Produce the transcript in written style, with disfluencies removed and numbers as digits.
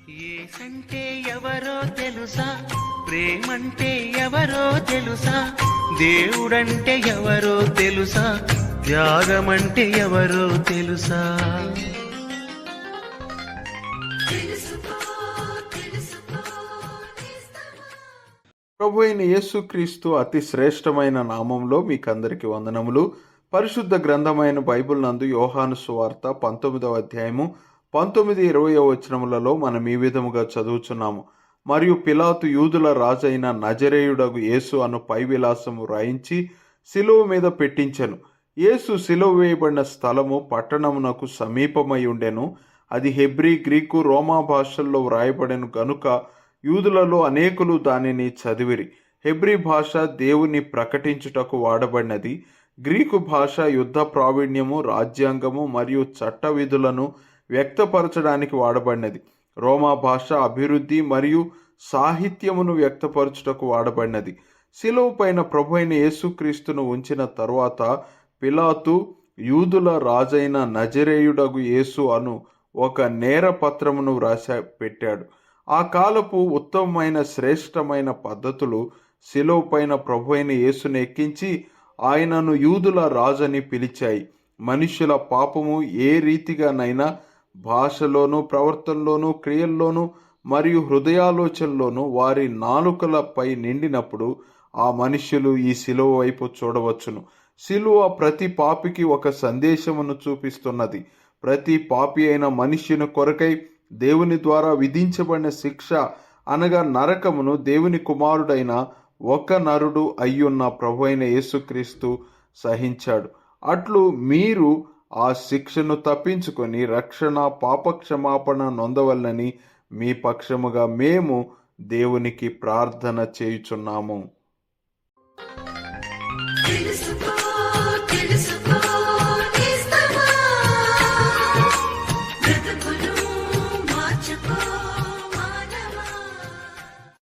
ఏసంటే ఎవరో తెలుసా, ప్రేమంటే ఎవరో తెలుసా, దేవుడంటే ఎవరో తెలుసా, త్యాగమంటే ఎవరో తెలుసా. ప్రభు అయిన యేసుక్రీస్తు అతి శ్రేష్టమైన నామంలో మీకందరికి వందనములు. పరిశుద్ధ గ్రంథమైన బైబిల్ నందు యోహాను సువార్త 19వ అధ్యాయము 19-20 వచనములలో మనం ఈ విధముగా చదువుచున్నాము. మరియు పిలాతు యూదుల రాజైన నజరేయుడగు యేసు అను పై విలాసము రాయించి శిలువ మీద పెట్టించెను. యేసు శిలువ వేయబడిన స్థలము పట్టణమునకు సమీపమై ఉండెను. అది హెబ్రీ, గ్రీకు, రోమా భాషల్లో వ్రాయబడెను గనుక యూదులలో అనేకులు దానిని చదివిరి. హెబ్రీ భాష దేవుని ప్రకటించుటకు వాడబడినది. గ్రీకు భాష యుద్ధ ప్రావీణ్యము, రాజ్యాంగము మరియు చట్ట విధులను వ్యక్తపరచడానికి వాడబడినది. రోమా భాష అభివృద్ధి మరియు సాహిత్యమును వ్యక్తపరచుటకు వాడబడినది. శిలువ పైన ప్రభు అయిన యేసుక్రీస్తును ఉంచిన తరువాత పిలాతు యూదుల రాజైన నజరేయుడగు యేసు అను ఒక నేర పత్రమును వ్రాసి పెట్టాడు. ఆ కాలపు ఉత్తమమైన శ్రేష్టమైన పద్ధతులు శిలువ పైన ప్రభు అయిన యేసును ఎక్కించి ఆయనను యూదుల రాజని పిలిచాయి. మనుష్యుల పాపము ఏ రీతిగానైనా భాషలోను, ప్రవర్తనలోను, క్రియల్లోనూ మరియు హృదయాలోచనలోనూ వారి నాలుకలపై నిండినప్పుడు ఆ మనుష్యులు ఈ శిలువ వైపు చూడవచ్చును. శిలువ ప్రతి పాపికి ఒక సందేశమును చూపిస్తున్నది. ప్రతి పాపి అయిన మనుష్యుని కొరకై దేవుని ద్వారా విధించబడిన శిక్ష అనగా నరకమును దేవుని కుమారుడైన ఒక నరుడు అయ్యున్న ప్రభు అయిన యేసుక్రీస్తు సహించాడు. అట్లు మీరు ఆ శిక్షను తప్పించుకొని రక్షణ, పాపక్షమాపణ నొందవలనని మీ పక్షముగా మేము దేవునికి ప్రార్థన చేయుచున్నాము.